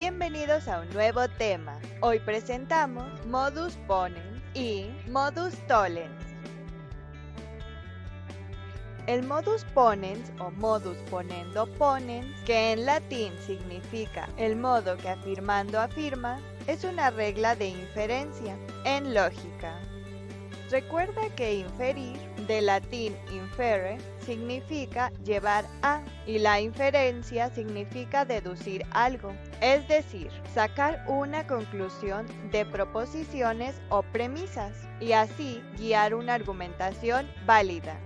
Bienvenidos a un nuevo tema. Hoy presentamos modus ponens y modus tollens. El modus ponens o modus ponendo ponens, que en latín significa el modo que afirmando afirma, es una regla de inferencia en lógica. Recuerda que inferir, de latín inferre, significa llevar a, y la inferencia significa deducir algo, es decir, sacar una conclusión de proposiciones o premisas, y así guiar una argumentación válida.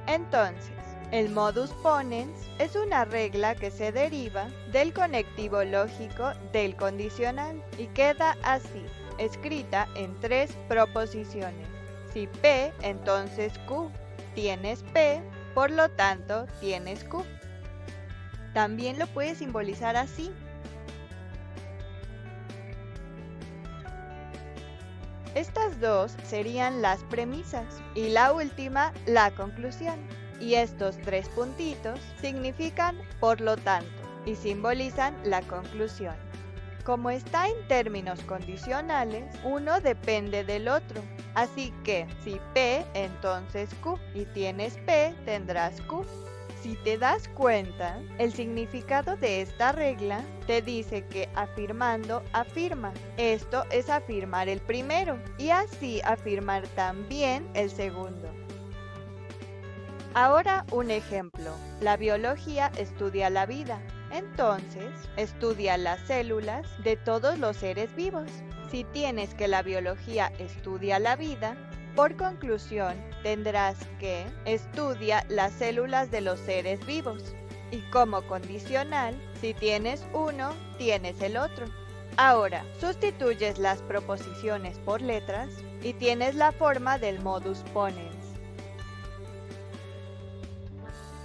Entonces, el modus ponens es una regla que se deriva del conectivo lógico del condicional y queda así, escrita en tres proposiciones. Si P, entonces Q. Tienes P, por lo tanto tienes Q. También lo puedes simbolizar así. Estas dos serían las premisas y la última la conclusión. Y estos tres puntitos significan por lo tanto y simbolizan la conclusión. Como está en términos condicionales, uno depende del otro. Así que si P, entonces Q, y tienes P, tendrás Q. Si te das cuenta, el significado de esta regla te dice que afirmando afirma. Esto es afirmar el primero y así afirmar también el segundo. Ahora un ejemplo. La biología estudia la vida. Entonces, estudia las células de todos los seres vivos. Si tienes que la biología estudia la vida, por conclusión tendrás que estudia las células de los seres vivos. Y como condicional, si tienes uno, tienes el otro. Ahora, sustituyes las proposiciones por letras y tienes la forma del modus ponens.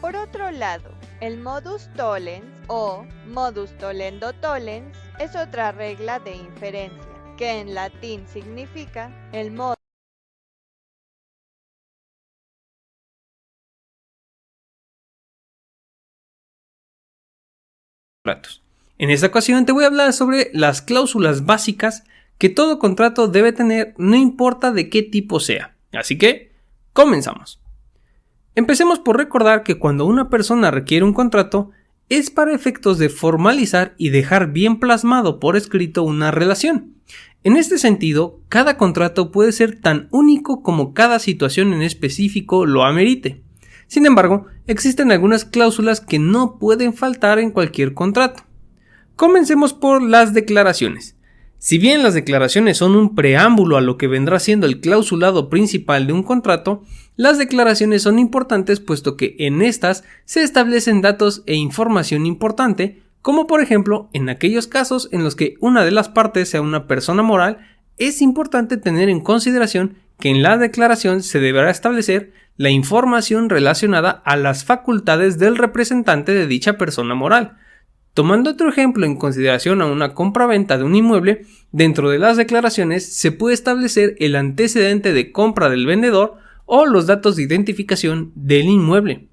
Por otro lado, el modus tollens o modus tollendo tollens es otra regla de inferencia, que en latín significa el modo. En esta ocasión te voy a hablar sobre las cláusulas básicas que todo contrato debe tener, no importa de qué tipo sea. Así que, comenzamos. Empecemos por recordar que cuando una persona requiere un contrato, es para efectos de formalizar y dejar bien plasmado por escrito una relación. En este sentido, cada contrato puede ser tan único como cada situación en específico lo amerite. Sin embargo, existen algunas cláusulas que no pueden faltar en cualquier contrato. Comencemos por las declaraciones. Si bien las declaraciones son un preámbulo a lo que vendrá siendo el clausulado principal de un contrato, las declaraciones son importantes puesto que en estas se establecen datos e información importante, como por ejemplo en aquellos casos en los que una de las partes sea una persona moral, es importante tener en consideración que en la declaración se deberá establecer la información relacionada a las facultades del representante de dicha persona moral. Tomando otro ejemplo en consideración a una compra-venta de un inmueble, dentro de las declaraciones se puede establecer el antecedente de compra del vendedor o los datos de identificación del inmueble.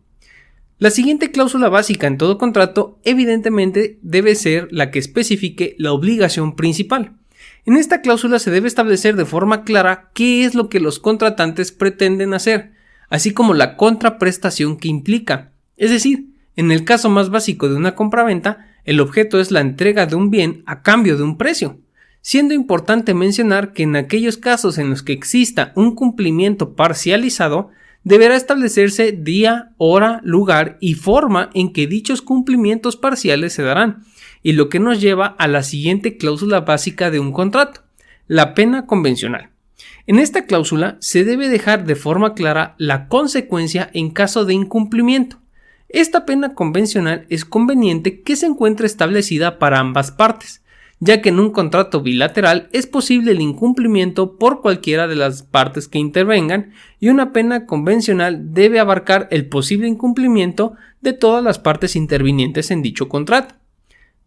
La siguiente cláusula básica en todo contrato evidentemente debe ser la que especifique la obligación principal. En esta cláusula se debe establecer de forma clara qué es lo que los contratantes pretenden hacer, así como la contraprestación que implica. Es decir, en el caso más básico de una compraventa, el objeto es la entrega de un bien a cambio de un precio, siendo importante mencionar que en aquellos casos en los que exista un cumplimiento parcializado, deberá establecerse día, hora, lugar y forma en que dichos cumplimientos parciales se darán, y lo que nos lleva a la siguiente cláusula básica de un contrato, la pena convencional. En esta cláusula se debe dejar de forma clara la consecuencia en caso de incumplimiento. Esta pena convencional es conveniente que se encuentre establecida para ambas partes, ya que en un contrato bilateral es posible el incumplimiento por cualquiera de las partes que intervengan y una pena convencional debe abarcar el posible incumplimiento de todas las partes intervinientes en dicho contrato.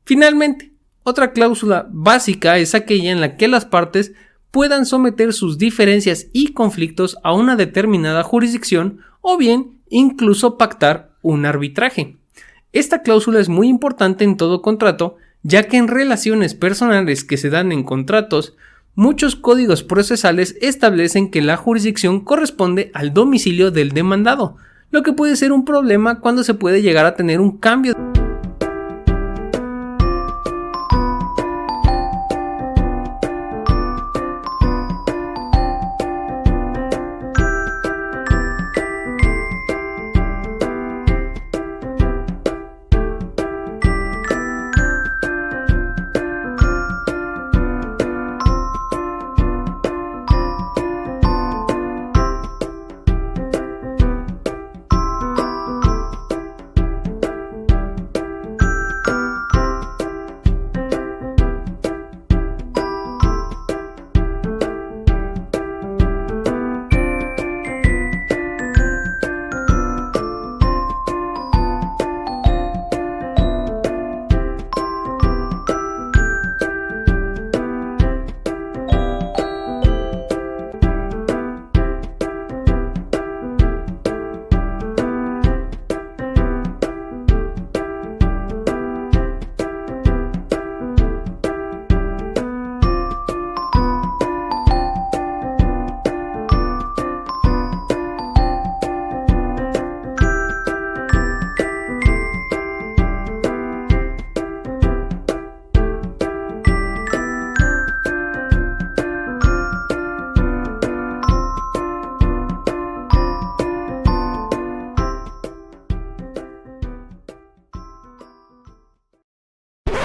Finalmente, otra cláusula básica es aquella en la que las partes puedan someter sus diferencias y conflictos a una determinada jurisdicción o bien incluso pactar un arbitraje. Esta cláusula es muy importante en todo contrato, ya que en relaciones personales que se dan en contratos, muchos códigos procesales establecen que la jurisdicción corresponde al domicilio del demandado, lo que puede ser un problema cuando se puede llegar a tener un cambio.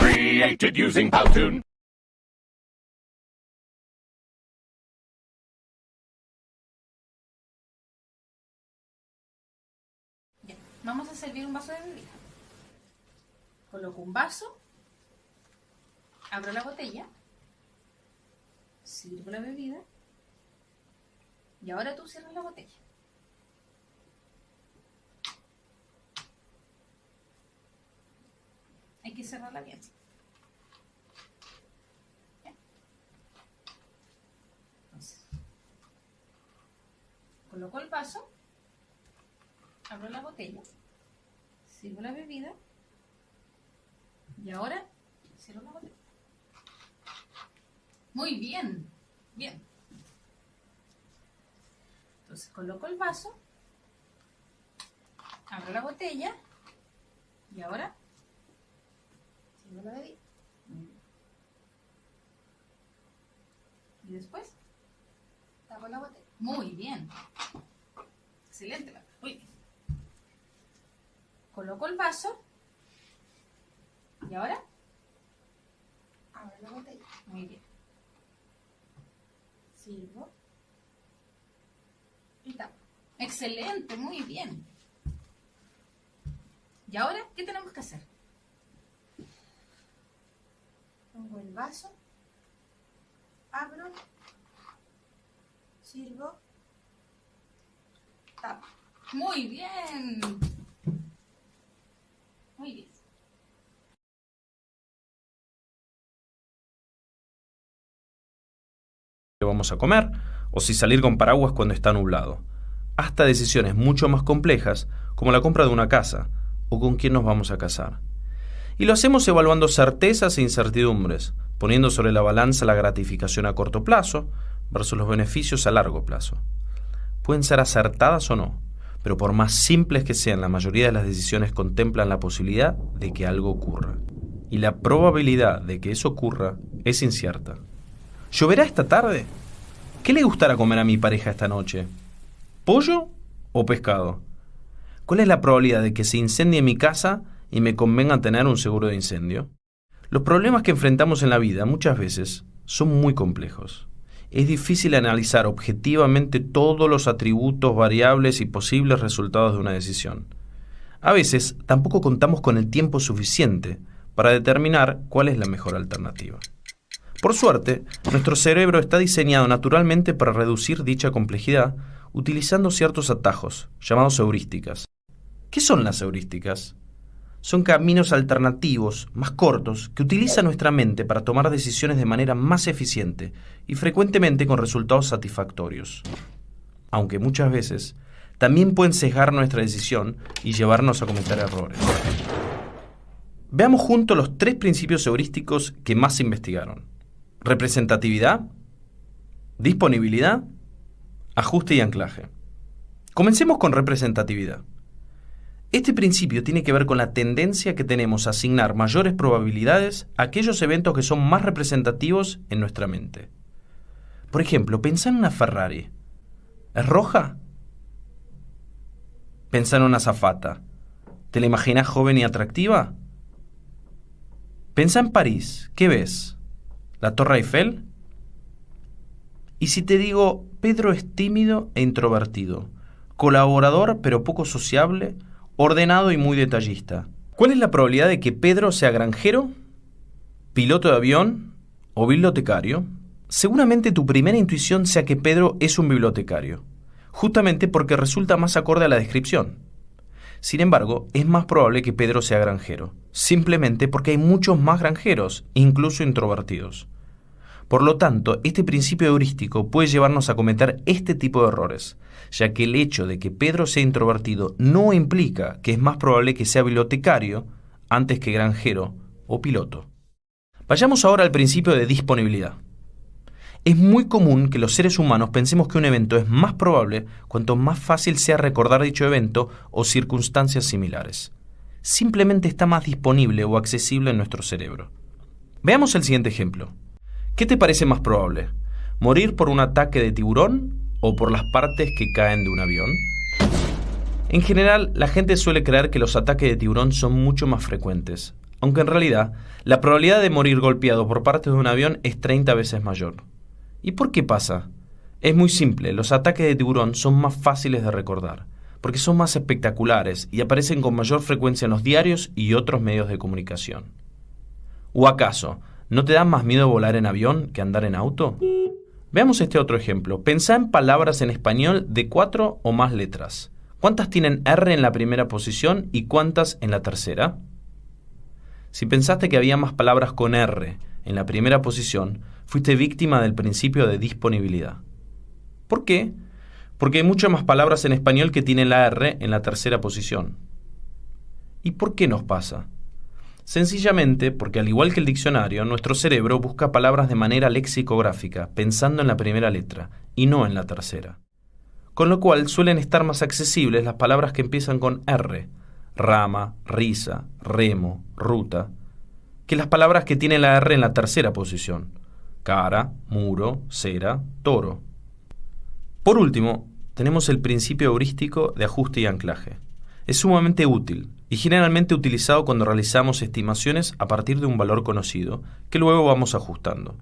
Created using Powtoon. Ya, vamos a servir un vaso de bebida. Coloco un vaso, abro la botella, sirvo la bebida y ahora tú cierras la botella. Hay que cerrarla bien. Entonces, coloco el vaso, abro la botella, sirvo la bebida y ahora cierro la botella. Muy bien, bien. Entonces coloco el vaso, abro la botella y ahora cierro la bebida. Y después tapo la botella. Muy bien. Excelente, Laura. Muy bien. Coloco el vaso y ahora abro la botella. Muy bien. Sirvo y tapo. Excelente, muy bien. ¿Y ahora qué tenemos que hacer? Pongo el vaso, abro, sirvo, tapo. Muy bien. Muy bien. Vamos a comer, o si salir con paraguas cuando está nublado, hasta decisiones mucho más complejas como la compra de una casa o con quién nos vamos a casar. Y lo hacemos evaluando certezas e incertidumbres, poniendo sobre la balanza la gratificación a corto plazo versus los beneficios a largo plazo. Pueden ser acertadas o no, pero por más simples que sean, la mayoría de las decisiones contemplan la posibilidad de que algo ocurra. Y la probabilidad de que eso ocurra es incierta. ¿Lloverá esta tarde? ¿Qué le gustará comer a mi pareja esta noche? ¿Pollo o pescado? ¿Cuál es la probabilidad de que se incendie mi casa y me convenga tener un seguro de incendio? Los problemas que enfrentamos en la vida muchas veces son muy complejos. Es difícil analizar objetivamente todos los atributos, variables y posibles resultados de una decisión. A veces tampoco contamos con el tiempo suficiente para determinar cuál es la mejor alternativa. Por suerte, nuestro cerebro está diseñado naturalmente para reducir dicha complejidad utilizando ciertos atajos, llamados heurísticas. ¿Qué son las heurísticas? Son caminos alternativos, más cortos, que utiliza nuestra mente para tomar decisiones de manera más eficiente y frecuentemente con resultados satisfactorios. Aunque muchas veces también pueden sesgar nuestra decisión y llevarnos a cometer errores. Veamos juntos los 3 principios heurísticos que más se investigaron: representatividad, disponibilidad, ajuste y anclaje. Comencemos con representatividad. Este principio tiene que ver con la tendencia que tenemos a asignar mayores probabilidades a aquellos eventos que son más representativos en nuestra mente. Por ejemplo, pensá en una Ferrari. ¿Es roja? Pensá en una azafata. ¿Te la imaginas joven y atractiva? Pensá en París. ¿Qué ves? ¿La Torre Eiffel? ¿Y si te digo, Pedro es tímido e introvertido, colaborador pero poco sociable, ordenado y muy detallista? ¿Cuál es la probabilidad de que Pedro sea granjero, piloto de avión o bibliotecario? Seguramente tu primera intuición sea que Pedro es un bibliotecario, justamente porque resulta más acorde a la descripción. Sin embargo, es más probable que Pedro sea granjero, simplemente porque hay muchos más granjeros, incluso introvertidos. Por lo tanto, este principio heurístico puede llevarnos a cometer este tipo de errores, ya que el hecho de que Pedro sea introvertido no implica que es más probable que sea bibliotecario antes que granjero o piloto. Vayamos ahora al principio de disponibilidad. Es muy común que los seres humanos pensemos que un evento es más probable cuanto más fácil sea recordar dicho evento o circunstancias similares. Simplemente está más disponible o accesible en nuestro cerebro. Veamos el siguiente ejemplo. ¿Qué te parece más probable? ¿Morir por un ataque de tiburón o por las partes que caen de un avión? En general, la gente suele creer que los ataques de tiburón son mucho más frecuentes, aunque en realidad la probabilidad de morir golpeado por partes de un avión es 30 veces mayor. ¿Y por qué pasa? Es muy simple, los ataques de tiburón son más fáciles de recordar, porque son más espectaculares y aparecen con mayor frecuencia en los diarios y otros medios de comunicación. ¿O acaso no te da más miedo volar en avión que andar en auto? Veamos este otro ejemplo. Pensá en palabras en español de 4 o más letras. ¿Cuántas tienen R en la primera posición y cuántas en la tercera? Si pensaste que había más palabras con R en la primera posición, fuiste víctima del principio de disponibilidad. ¿Por qué? Porque hay muchas más palabras en español que tienen la R en la tercera posición. ¿Y por qué nos pasa? Sencillamente porque, al igual que el diccionario, nuestro cerebro busca palabras de manera lexicográfica, pensando en la primera letra y no en la tercera. Con lo cual suelen estar más accesibles las palabras que empiezan con R, rama, risa, remo, ruta, que las palabras que tienen la R en la tercera posición, cara, muro, cera, toro. Por último, tenemos el principio heurístico de ajuste y anclaje. Es sumamente útil y generalmente utilizado cuando realizamos estimaciones a partir de un valor conocido, que luego vamos ajustando.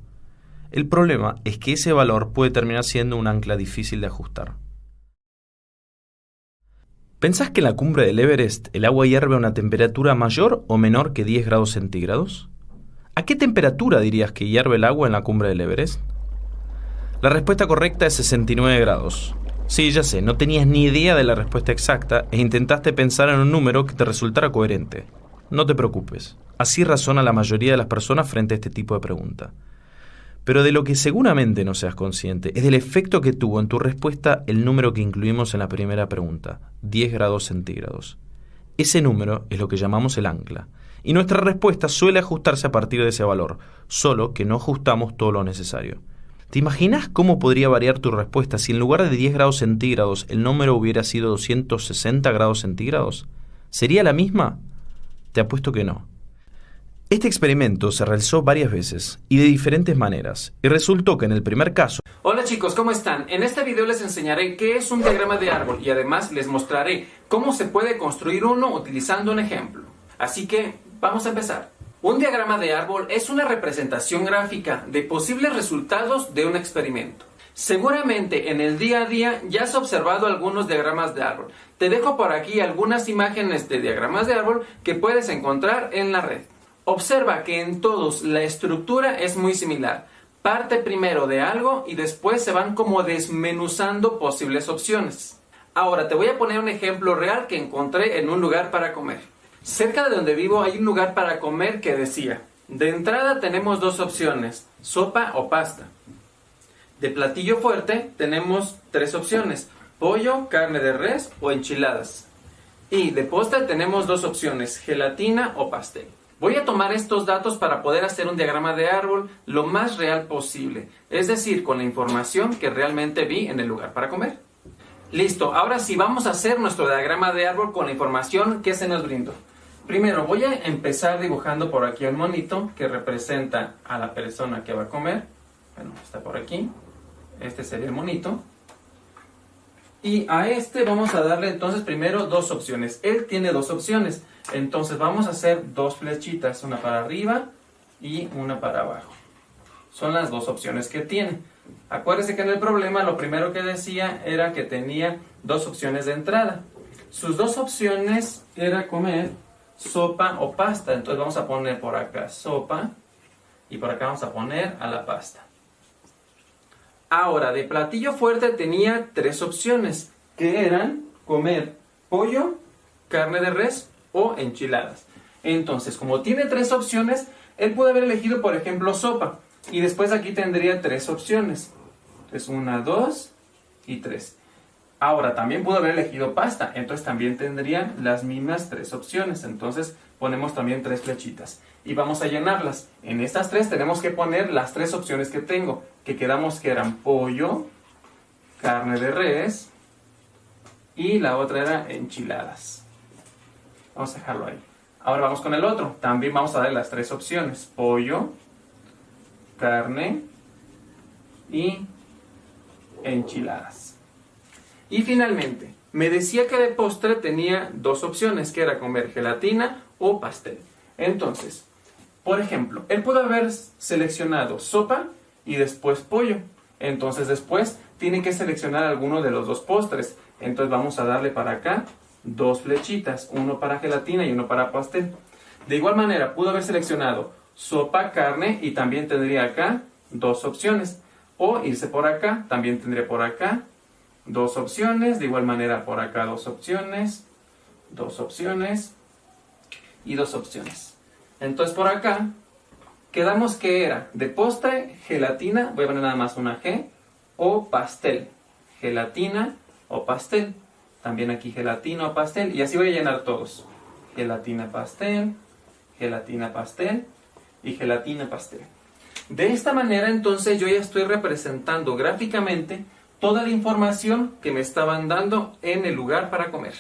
El problema es que ese valor puede terminar siendo un ancla difícil de ajustar. ¿Pensás que en la cumbre del Everest el agua hierve a una temperatura mayor o menor que 10 grados centígrados? ¿A qué temperatura dirías que hierve el agua en la cumbre del Everest? La respuesta correcta es 69 grados. Sí, ya sé, no tenías ni idea de la respuesta exacta e intentaste pensar en un número que te resultara coherente. No te preocupes, así razona la mayoría de las personas frente a este tipo de pregunta. Pero de lo que seguramente no seas consciente es del efecto que tuvo en tu respuesta el número que incluimos en la primera pregunta, 10 grados centígrados. Ese número es lo que llamamos el ancla, y nuestra respuesta suele ajustarse a partir de ese valor, solo que no ajustamos todo lo necesario. ¿Te imaginas cómo podría variar tu respuesta si en lugar de 10 grados centígrados el número hubiera sido 260 grados centígrados? ¿Sería la misma? Te apuesto que no. Este experimento se realizó varias veces y de diferentes maneras, y resultó que en el primer caso... Hola chicos, ¿cómo están? En este video les enseñaré qué es un diagrama de árbol y además les mostraré cómo se puede construir uno utilizando un ejemplo. Así que, vamos a empezar. Un diagrama de árbol es una representación gráfica de posibles resultados de un experimento. Seguramente en el día a día ya has observado algunos diagramas de árbol. Te dejo por aquí algunas imágenes de diagramas de árbol que puedes encontrar en la red. Observa que en todos la estructura es muy similar. Parte primero de algo y después se van como desmenuzando posibles opciones. Ahora te voy a poner un ejemplo real que encontré en un lugar para comer. Cerca de donde vivo hay un lugar para comer que decía: de entrada tenemos dos opciones, sopa o pasta. De platillo fuerte tenemos tres opciones, pollo, carne de res o enchiladas. Y de postre tenemos dos opciones, gelatina o pastel. Voy a tomar estos datos para poder hacer un diagrama de árbol lo más real posible, es decir, con la información que realmente vi en el lugar para comer. Listo, ahora sí vamos a hacer nuestro diagrama de árbol con la información que se nos brindó. Primero voy a empezar dibujando por aquí el monito que representa a la persona que va a comer. Bueno, está por aquí. Este sería el monito. Y a este vamos a darle entonces primero dos opciones. Él tiene dos opciones. Entonces vamos a hacer dos flechitas, una para arriba y una para abajo. Son las dos opciones que tiene. Acuérdense que en el problema lo primero que decía era que tenía dos opciones de entrada. Sus dos opciones era comer sopa o pasta. Entonces vamos a poner por acá sopa y por acá vamos a poner a la pasta. Ahora, de platillo fuerte tenía tres opciones, que eran comer pollo, carne de res o enchiladas. Entonces, como tiene tres opciones, él puede haber elegido, por ejemplo, sopa. Y después aquí tendría tres opciones. Entonces, 1, 2 y 3. Ahora, también pudo haber elegido pasta. Entonces, también tendría las mismas tres opciones. Entonces, ponemos también tres flechitas. Y vamos a llenarlas. En estas tres tenemos que poner las tres opciones que tengo. Que quedamos que eran pollo, carne de res y la otra era enchiladas. Vamos a dejarlo ahí. Ahora vamos con el otro. También vamos a darle las tres opciones. Pollo, carne y enchiladas. Y finalmente, me decía que de postre tenía dos opciones, que era comer gelatina o pastel. Entonces, por ejemplo, él pudo haber seleccionado sopa y después pollo. Entonces después tiene que seleccionar alguno de los dos postres. Entonces vamos a darle para acá dos flechitas, uno para gelatina y uno para pastel. De igual manera, pudo haber seleccionado sopa, carne y también tendría acá dos opciones. O irse por acá, también tendría por acá dos opciones. De igual manera por acá dos opciones y dos opciones. Entonces por acá quedamos que era de postre, gelatina, voy a poner nada más una G, o pastel. Gelatina o pastel. También aquí gelatina o pastel. Y así voy a llenar todos. Gelatina, pastel y gelatina, pastel. De esta manera entonces yo ya estoy representando gráficamente toda la información que me estaban dando en el lugar para comer.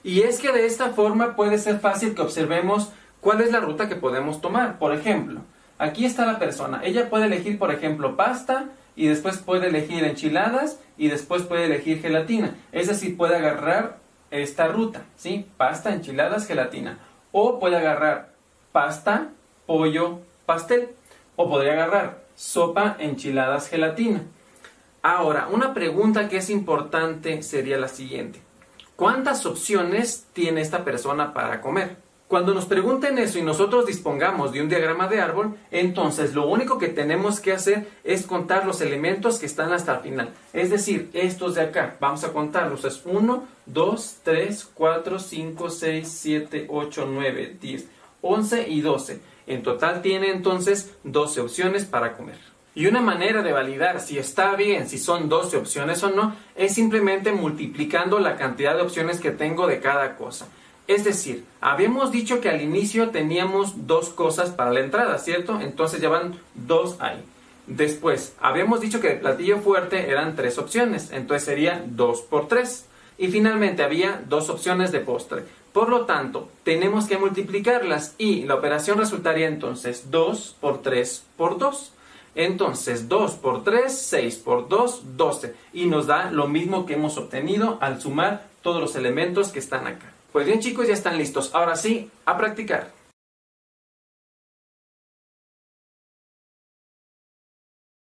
Y es que de esta forma puede ser fácil que observemos cuál es la ruta que podemos tomar. Por ejemplo, aquí está la persona. Ella puede elegir, por ejemplo, pasta y después puede elegir enchiladas y después puede elegir gelatina. Es decir, puede agarrar esta ruta, ¿sí? Pasta, enchiladas, gelatina. O puede agarrar pasta, pollo, pastel. O podría agarrar sopa, enchiladas, gelatina. Ahora, una pregunta que es importante sería la siguiente. ¿Cuántas opciones tiene esta persona para comer? Cuando nos pregunten eso y nosotros dispongamos de un diagrama de árbol, entonces lo único que tenemos que hacer es contar los elementos que están hasta el final. Es decir, estos de acá, vamos a contarlos. Es 1, 2, 3, 4, 5, 6, 7, 8, 9, 10, 11 y 12. En total tiene entonces 12 opciones para comer. Y una manera de validar si está bien, si son 12 opciones o no, es simplemente multiplicando la cantidad de opciones que tengo de cada cosa. Es decir, habíamos dicho que al inicio teníamos dos cosas para la entrada, ¿cierto? Entonces ya van 2 ahí. Después, habíamos dicho que de platillo fuerte eran 3 opciones, entonces sería 2 por 3. Y finalmente había 2 opciones de postre. Por lo tanto, tenemos que multiplicarlas y la operación resultaría entonces 2 por 3 por 2. Entonces 2 por 3, 6 por 2, 12. Y nos da lo mismo que hemos obtenido al sumar todos los elementos que están acá. Pues bien chicos, ya están listos. Ahora sí, a practicar.